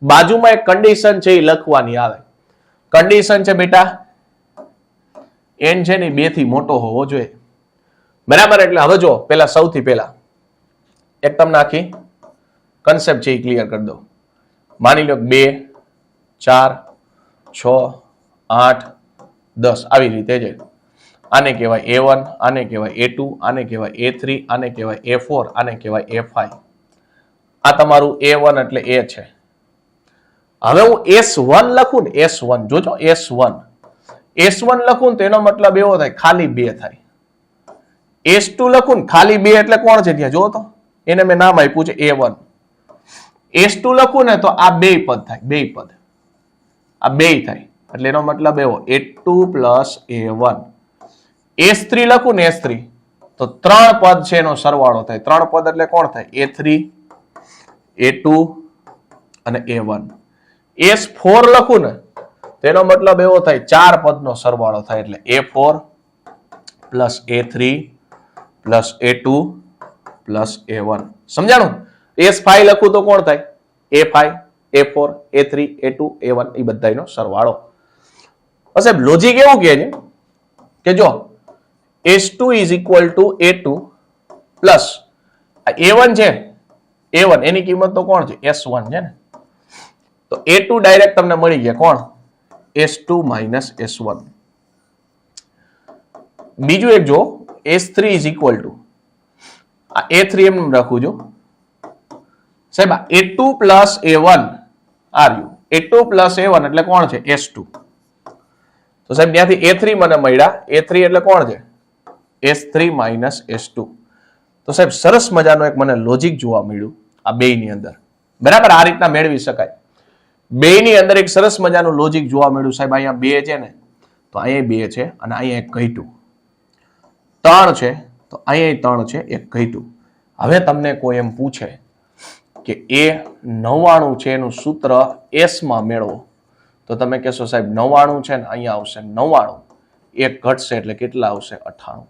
બાજુમાં એક કન્ડિશન છે એ લખવાની આવે. કન્ડિશન છે બેટા n છે ને 2 થી મોટો હોવો જોઈએ. બરાબર, એટલે હવે જો પેલા સૌથી પેલા એક તમને આખી કન્સેપ્ટ છે એ ક્લિયર કરી દો. માની લો 2, 4, 6, 8, 10 આવી રીતે છે. આને કહેવાય A1, આને કહેવાય A2, આને કહેવાય A3, આને કહેવાય A4, આને કહેવાય A5. આ તમારું A1 એટલે A છે. હવે હું S1 લખું ને, S1 જોજો, S1 લખું ને તો એનો મતલબ એવો થાય ખાલી 2 થાય. S2 લખું ને ખાલી 2 એટલે કોણ છે ત્યાં જો તો, એને મેં નામ આપ્યું છે A1. S2 લખું ને તો આ 2 પદ થાય, 2 પદ, આ 2 થાય એટલે એનો મતલબ એવો A2 પ્લસ A1. S3 લખું ને S3 તો 3 પદ છે એનો સરવાળો થાય. 3 પદ એટલે કોણ થાય A3, A2 અને A1. S4 લખું ને તો એનો મતલબ એવો થાય 4 પદનો સરવાળો થાય એટલે A4 plus A3 plus A2 plus A1. સમજાણું? S5 લખું તો કોણ થાય A5, A4, A3, A2, A1 એ બધાનો સરવાળો. સાહેબ લોજિક એવું કહે છે કે જો S2 is equal to A2 plus A1 છે, A1 એની કિંમત તો કોણ છે S1 છે ને, તો A2 ડાયરેક્ટ તમને મળી ગયા કોણ S2 minus S1. બીજું એક જો S3 is equal to આ A3 એમ રાખું જો સાહેબ A2 plus A1 આ રહ્યું. A2 plus A1 એટલે કોણ છે S2. તો સાહેબ ત્યાંથી A3 મને મળ્યા, A3 એટલે કોણ છે S3 minus S2. તો સાહેબ સરસ મજાનો એક મને લોજિક જોવા મળ્યું આ બેની અંદર. બરાબર, આ રીતના મેળવી શકાય. બેની અંદર એક સરસ મજાનું લોજિક જોવા મળ્યું. સાહેબ અહીંયા 2 છે ને તો અહીંયા 2 છે અને અહીંયા એક ઘટ્યું. 3 છે તો અહીંયા 3 છે, એક ઘટ્યું. હવે તમને કોઈ એમ પૂછે કે A99 છે એનું સૂત્ર S માં મેળવો તો તમે કહેશો સાહેબ 99 છે ને અહીંયા આવશે 99, એક ઘટશે એટલે કેટલા આવશે 98.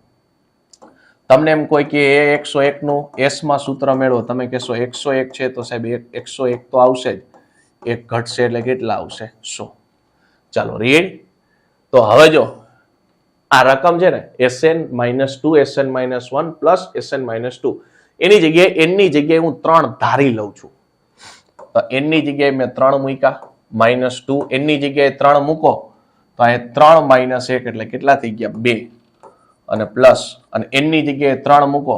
તમને એમ કોઈ કે A101 નું S માં સૂત્ર મેળવો, તમે કહેશો 101 છે તો સાહેબ 101 તો આવશે જ, એક ઘટશે એટલે કેટલા આવશે 100. ચાલો રેડ. તો હવે જો આ રકમ છે ને Sn-2 Sn-1 પ્લસ Sn-2 એની જગ્યાએ n ની જગ્યાએ હું 3 ધારી લઉં છું. તો n ની જગ્યાએ મેં 3 મૂક્યા, -2 n ની જગ્યાએ 3 મૂકો તો અહીંયા 3 - 1 એટલે કેટલા થઈ ગયા 2 અને પ્લસ, અને n ની જગ્યાએ 3 મૂકો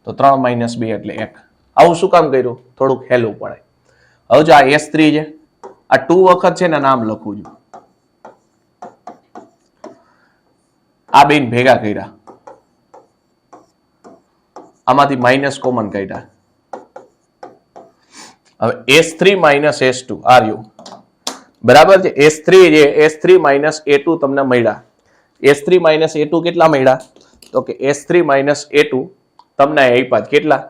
તો 3 - 2 એટલે 1. આવું શું કામ કર્યું? થોડુંક હેલું પડે. હવે જો આ S3 છે, આ 2 વખત છે ને નામ લખું છું, આ બેન ભેગા કર્યા, આમાંથી માઇનસ કોમન કાઢ્યા. હવે S3 minus S2 આ રહ્યું. બરાબર છે, S3 છે, S3 minus A2 તમને મળ્યા. S3 minus A2 કેટલા મળ્યા? તો કે S3 minus A2 તમને આપ્યા કેટલા?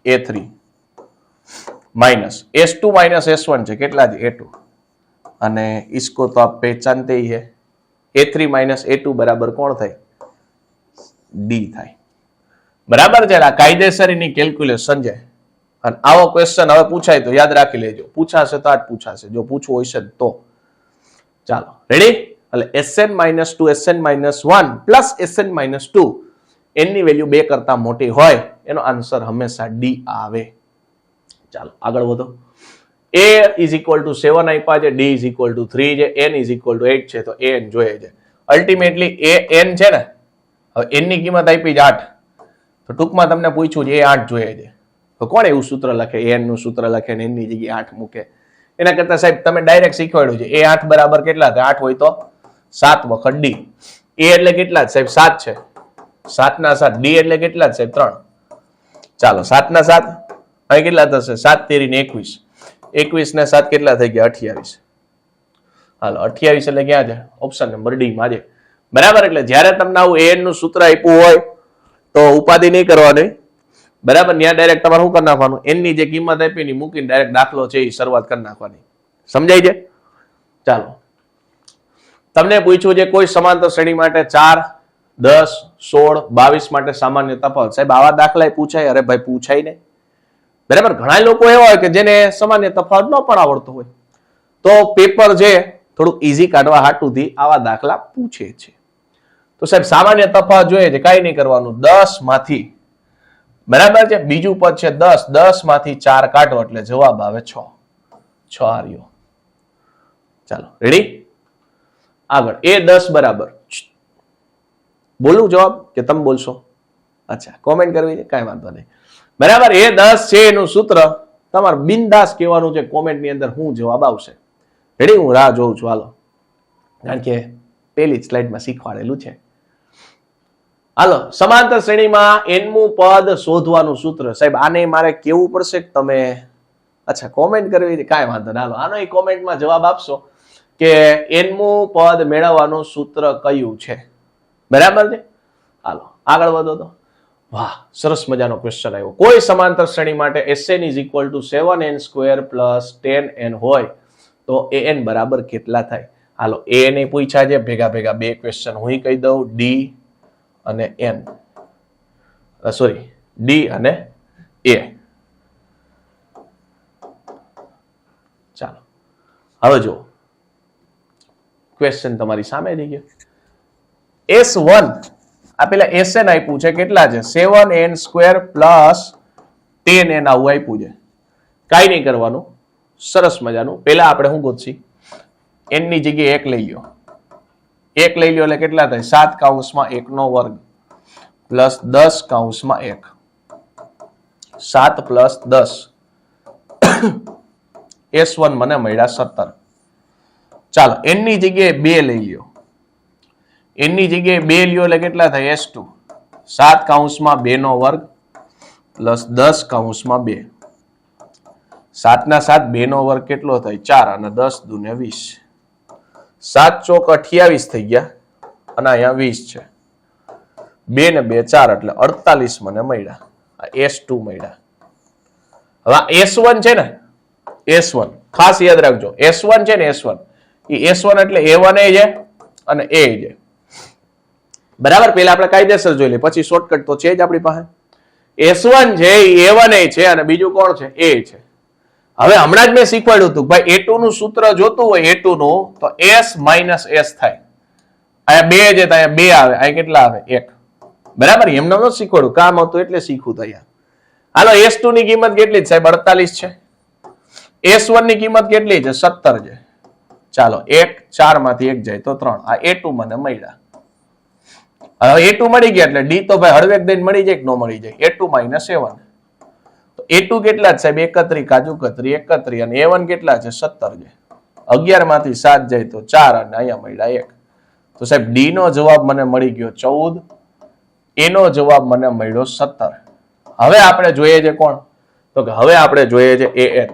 A3 minus S2 minus S1 છે કેટલા છે? A2. અને इसको तो आप पहचानते ही है, A3 minus A2 બરાબર કોણ થાય? D થાય. બરાબર છે, આ કાયદેસરની કેલ્ક્યુલેશન છે. અને આવો ક્વેશ્ચન હવે પૂછાય તો યાદ રાખી લેજો, પૂછાશે તો આ જ પૂછાશે, જો પૂછવું હશે તો. ચાલો રેડી. એટલે Sn-2 Sn-1 પ્લસ Sn-2 એની વેલ્યુ 2 કરતા મોટી હોય એનો આન્સર હંમેશા D આવે. ચાલો આગળ વધો. a ઇઝ ઇક્વલ ટુ 7 આપ્યા છે, d ઇઝ ઇક્વલ ટુ 3 છે, n ઇઝ ઇક્વલ ટુ 8 છે, તો an જોઈએ છે. અલ્ટિમેટલી an છે ને, હવે n ની કિંમત આપી છે 8, તો ટૂંકમાં તમને પૂછ્યું છે a 8 જોઈએ છે. તો કોણ એવું સૂત્ર લખે, an નું સૂત્ર લખે ને n ની જગ્યાએ 8 મૂકે? એના કરતા સાહેબ તમે ડાયરેક્ટ શીખવાડ્યું છે. a 8 બરાબર કેટલા થાય? 8 હોય તો 7 વખત d. a એટલે કેટલા સાહેબ? 7 છે. 7 ના 7. d એટલે કેટલા સાહેબ? 3. ચાલો 7 ના 7 અહીં કેટલા થશે? 7 તેરી ને 21. 21 ને 7 કેટલા થઈ ગયા? 28. હાલો 28 એટલે ક્યાં છે? ઓપ્શન નંબર ડી માં છે. બરાબર. એટલે જ્યારે તમને આવું an નું સૂત્ર આપ્યું હોય તો ઉપાધિ નહીં કરવાની. બરાબર. ત્યાં ડાયરેક્ટ તમારે શું કરી નાખવાનું? n ની જે કિંમત આપી ની મૂકીને ડાયરેક્ટ દાખલો છે એ શરૂઆત કરી નાખવાની. સમજાય છે? ચાલો તમને પૂછ્યું છે કોઈ સમાંતર શ્રેણી માટે 4, 10, 16, 22 માટે સામાન્ય તફાવત. સાહેબ આવા દાખલા પૂછાય? અરે ભાઈ પૂછાય ને. બરાબર. ઘણા લોકો એવા હોય કે જેને સામાન્ય તફાવત ન પણ આવડતો હોય, તો પેપર છે થોડુંક ઈઝી કાઢવા હાટુથી આવા દાખલા પૂછે છે. તો સાહેબ સામાન્ય તફાવત જોઈએ છે, કઈ નહીં કરવાનું, 10 માંથી, બરાબર છે, બીજું પદ છે 10, 10 માંથી 4 કાઢો એટલે જવાબ આવે 6. 6 આવ્યો. ચાલો રેડી. આગળ a10 બરાબર, બોલું જવાબ કે તમે બોલશો? અચ્છા કોમેન્ટ કરવી છે, કાંઈ વાંધો નહીં. બરાબર. a10 છે એનું સૂત્ર તમારે બિંદાસ કહેવાનું છે કોમેન્ટ ની અંદર શું જવાબ આવશે. રેડી. હું રાહ જોઉં છું. હાલો, કારણ કે પેલી સ્લાઇડમાં શીખવાડેલું છે. હાલો, સમાંતર શ્રેણીમાં nમું પદ શોધવાનું સૂત્ર. સાહેબ આને મારે કેવું પડશે કે તમે, અચ્છા કોમેન્ટ કરવી છે, કાંઈ વાંધો ના. હાલો આનો એ કોમેન્ટમાં જવાબ આપશો કે nમું પદ મેળવવાનું સૂત્ર કયું છે. બરાબર છે. હાલો આગળ વધો તો. વાહ, સરસ મજાનો ક્વેશ્ચન આવ્યો. કોઈ સમાંતર શ્રેણી માટે Sn is equal to 7n² plus 10n હોય તો an બરાબર કેટલા થાય? હાલો an એ પૂછ્યા છે, ભેગા ભેગા બે ક્વેશ્ચન હું કહી દઉં, d અને n, સોરી d અને a. ચાલો હવે જો ક્વેશ્ચન તમારી સામે થઈ ગયો. S1 આ પેલા Sn આપ્યું છે કેટલા છે? 7n² પ્લસ 10n આવું આપ્યું છે. કાંઈ નહીં કરવાનું, સરસ મજાનું. પેલા આપણે શું ગોતશી? n ની જગ્યાએ 1 લઈ લ્યો. 1 લઈ લ્યો એટલે કેટલા થાય? 7 કૌંસમાં 1 નો વર્ગ પ્લસ 10 કૌંસમાં 1. 7 પ્લસ 10 S1 મને મળ્યા 17. ચાલો n ની જગ્યાએ 2 લઈ લ્યો. n ની જગ્યાએ 2 લ્યો એટલે કેટલા થાય? S2. 7 કૌંસમાં 2 નો વર્ગ પ્લસ 10 કૌંસમાં 2. 7 ના 7, 2 નો વર્ગ કેટલો થાય? 4 અને 10 દુને 20. 7 ચોક 28 થઈ ગયા અને અહીંયા 20 છે. 2 ને 2 4 એટલે 48 મને મળ્યા. S2 મળ્યા. હવે S1 છે ને, S1 ખાસ યાદ રાખજો. S1 છે ને, S1 એ S1 એટલે A1 છે અને A છે. બરાબર. પેલા આપણે કાયદેસર જોઈ લઈએ, પછી શોર્ટકટ તો છે જ આપણી પાસે. S1 છે એ A1 છે અને બીજું કોણ છે? A છે. હવે હમણાં જ મેં શીખવાડ્યું હતું ભાઈ A2 નું સૂત્ર જોતું હોય A2 નું તો S માઇનસ S થાય. અહીંયા 2 છે તો અહીંયા 2 આવે, અહીંયા કેટલા આવે? 1. બરાબર. એમને ન શીખવાડું, કામ હતું એટલે શીખવું થયા. હાલો S2 ની કિંમત કેટલી છે સાહેબ? 48 છે. S1 ની કિંમત કેટલી છે? 17 છે. ચાલો 1 4 માંથી 1 જાય તો 3. આ A2 મને મળ્યા. હવે A2 મળી ગયા એટલે D તો ભાઈ હળવેક દઈને મળી જાય કે ન મળી જાય? A2 minus A1. તો A2 કેટલા છે સાહેબ? 31 કાજુ કતરી 31 અને A1 કેટલા છે? 17 છે. 11 માંથી 7 જાય તો 4 અને અહીંયા મળ્યા 1. તો સાહેબ D નો જવાબ મને મળી ગયો 14, A નો જવાબ મને મળ્યો 17. હવે આપણે જોઈએ છે કોણ? તો કે હવે આપણે જોઈએ છે an.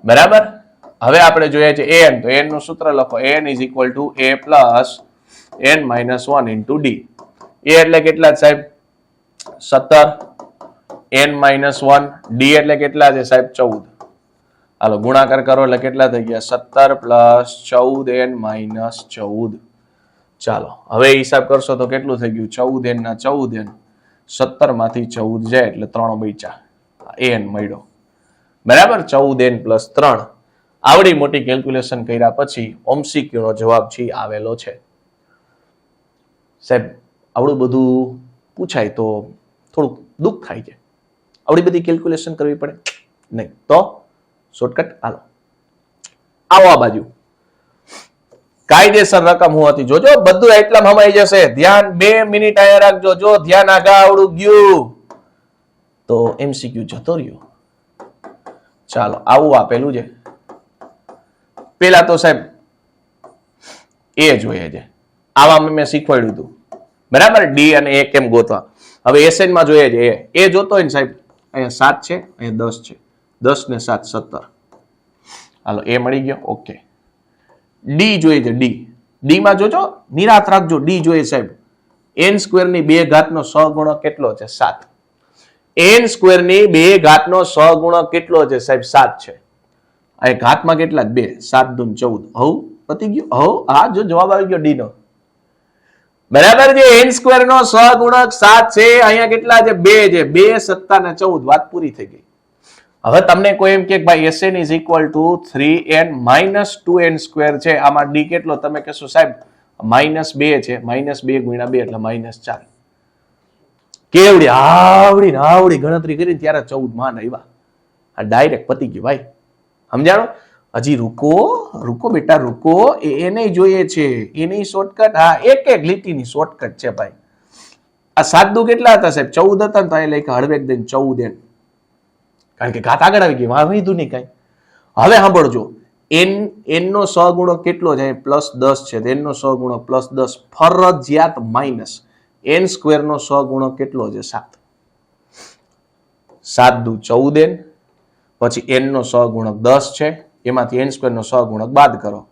બરાબર. હવે આપણે જોઈએ છે an, તો an નું સૂત્ર લખો. an is equal to a plus n minus 1 into d. a એટલે કેટલા સાહેબ? 17, n માઇનસ 1, d એટલે કેટલા છે સાહેબ? 14. હાલો ગુણાકાર કરો એટલે કેટલા થઈ ગયા? 17 પ્લસ 14n માઇનસ 14. ચાલો હવે હિસાબ કરશો તો કેટલું થઈ ગયું? 14n ના 14n, 17 માંથી 14 જાય એટલે 3 બચ્યા. an મળ્યો. બરાબર. 14n plus 3. આવડી મોટી કેલ્ક્યુલેશન કર્યા પછી OMCQ નો જવાબ છે આવેલો છે. સાહેબ આવડું બધું પૂછાય તો થોડુંક દુઃખ થાય છે. આવડી બધી કેલ્ક્યુલેશન કરવી પડે નહીં તો શોર્ટકટ હાલો આવો આ બાજુ કાયદેસર રકમ હું હતી જોજો બધું એટલામાં હમાઈ જશે ધ્યાન 2 મિનિટ અહીંયા રાખજો જો ધ્યાન આગા આવડું ગયું તો એમસીક્યુ જતો રહ્યો ચાલો આવું આપેલું છે પેલા તો સાહેબ એ જોઈએ છે આવામાં મેં શીખવાડ્યું હતું બરાબર ડી અને એ કેમ ગોતવા હવે એસએન માં જોઈએ છે એ જોતો હોય ને સાહેબ અહીંયા 7 છે અહીંયા 10 છે 10 ને 7 17 હાલો એ મળી ગયો ઓકે ડી જોઈએ છે ડી માં જોજો નિરાત રાખજો ડી જોઈએ સાહેબ n સ્ક્વેર ની 2 ઘાતનો સહગુણક કેટલો છે 7 n સ્ક્વેર ની 2 ઘાતનો સહગુણક કેટલો છે સાહેબ 7 છે આ ઘાતમાં કેટલા 2 7 દૂન 14 હવ પતી ગયું હવ હા જો જવાબ આવી ગયો ડી નો બરાબર છે n સ્ક્વેર નો સહગુણક 7 છે અહીંયા કેટલા છે 2 છે 2 7 ને 14 વાત પૂરી થઈ ગઈ હવે તમને કોઈ એમ કે ભાઈ Sn is equal to 3n minus 2n square છે આમાં d કેટલો તમે કહેશો સાહેબ -2 છે -2 ગુણ્યા 2 એટલે -4 કેવડી આવડી ગણતરી કરી ત્યારે 14 માં આવ્યા આ ડાયરેક્ટ પતી ગયું ભાઈ સમજાણો હજી રૂકો બેટા રૂકો એને જોઈએ છે એની શોર્ટકટ હા એક લીટીની શોર્ટકટ છે ભાઈ આ સાદું કેટલા હતા સાહેબ 14 હતા ને તો એ લઈ હળવેક દઈને 14 કારણ કે ઘાત આગળ આવી ગઈ વાં વધ્યું નહીં કઈ હવે સાંભળજો n નો સહગુણક કેટલો છે +10 છે n નો સહગુણક +10 ફરજિયાત માઇનસ n સ્ક્વેર નો સહગુણક કેટલો છે 7 7 દુ 14 પછી n નો સહગુણક 10 છે એમાંથી n સ્ક્વેર નો સહગુણક બાદ કરો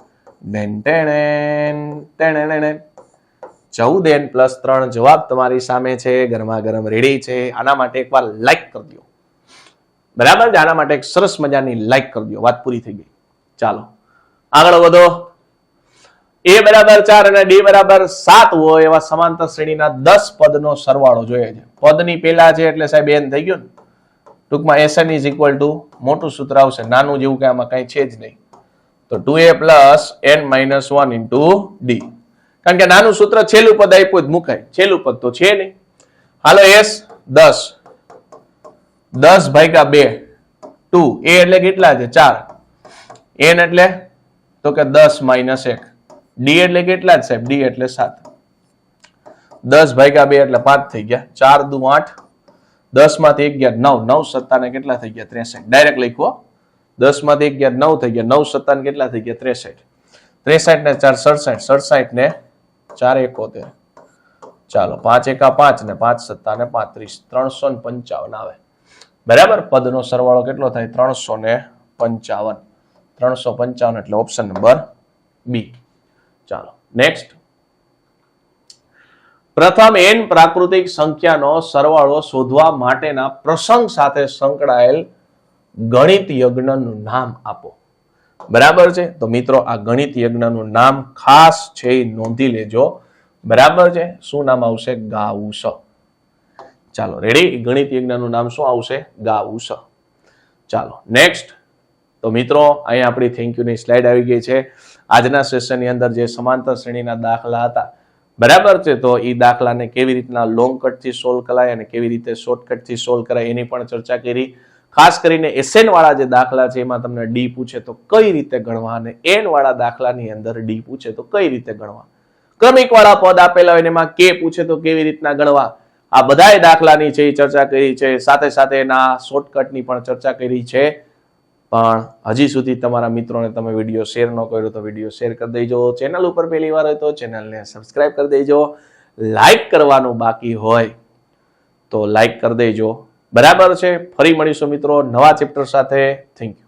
14n + 3 જવાબ તમારી સામે છે ગરમા ગરમ રેડી છે આના માટે એકવાર લાઈક કરી દો બરાબર છે આના માટે એક સરસ મજાની લાઈક કરી દો વાત પૂરી થઈ ગઈ ચાલો આગળ વધો a બરાબર 4 અને d બરાબર 7 હોય એવા સમાંતર શ્રેણીના 10 પદનો સરવાળો જોઈએ છે પદની પહેલા છે એટલે સાહેબ n થઈ ગયો ને ટૂંકમાં Sn is equal to મોટું સૂત્ર આવશે નાનું જેવું કે આમાં કઈ છે જ નહીં તો 2a + n - 1 into d કારણ કે નાનું સૂત્ર છેલ્લું પદ આપ્યું જ મુકાય છેલ્લું પદ તો છે નહીં હાલો s 10 ભાગ્યા 2 2 a એટલે કેટલા છે 4 n એટલે તો કે 10 - 1 d એટલે કેટલા છે સાહેબ d એટલે 7 10 ભાગ્યા 2 એટલે 5 થઈ ગયા 4 દુ 8 10 માંથી 1 ગયા 9 9 7 ને કેટલા થઈ ગયા 63 ડાયરેક્ટ લખો 10 માંથી 1 ગયા 9 થઈ ગયા 9 7 ને કેટલા થઈ ગયા 63 63 ને 4 67 67 ને 4 71 ચાલો 5 એકા 5 ને 5 7 ને 35 355 આવે બરાબર પદનો સરવાળો કેટલો થાય 355 355 એટલે ઓપ્શન નંબર બી ચાલો નેક્સ્ટ પ્રથમ n પ્રાકૃતિક સંખ્યાનો સરવાળો શોધવા માટેના પ્રસંગ સાથે સંકળાયેલ ગણિત યજ્ઞનું નામ આપો બરાબર છે તો મિત્રો આ ગણિત યજ્ઞનું નામ ખાસ છે નોંધી લેજો બરાબર છે શું નામ આવશે ગાઉસ ચાલો રેડી ગણિત યજ્ઞનું નામ શું આવશે ગાઉસ ચાલો નેક્સ્ટ તો મિત્રો અહીંયા આપણી થેન્ક યુ ની સ્લાઇડ આવી ગઈ છે આજના સેશનની અંદર જે સમાંતર શ્રેણીના દાખલા હતા બરાબર છે તો એ દાખલાને કેવી રીતના લોંગ કટથી સોલ્વ કરાય અને કેવી રીતે શોર્ટકટથી સોલ્વ કરાય એની પણ ચર્ચા કરી ખાસ કરીને એસએન વાળા જે દાખલા છે એમાં તમને ડી પૂછે તો કઈ રીતે ગણવા અને એન વાળા દાખલાની અંદર ડી પૂછે તો કઈ રીતે ગણવા ક્રમિક વાળા પદ આપેલા હોય એમાં કે પૂછે તો કેવી રીતના ગણવા આ બધાય દાખલાની છે ચર્ચા કરી છે સાથે સાથે એના શોર્ટકટની પણ ચર્ચા કરી છે પણ હજી સુધી તમારા મિત્રોને તમે વિડીયો શેર ન કર્યો તો વિડીયો શેર કરી દેજો ચેનલ ઉપર પહેલી વાર હોય તો ચેનલને સબસ્ક્રાઇબ કરી દેજો લાઈક કરવાનું બાકી હોય તો લાઈક કરી દેજો બરાબર છે ફરી મળીશું મિત્રો નવા ચેપ્ટર સાથે થેન્ક યુ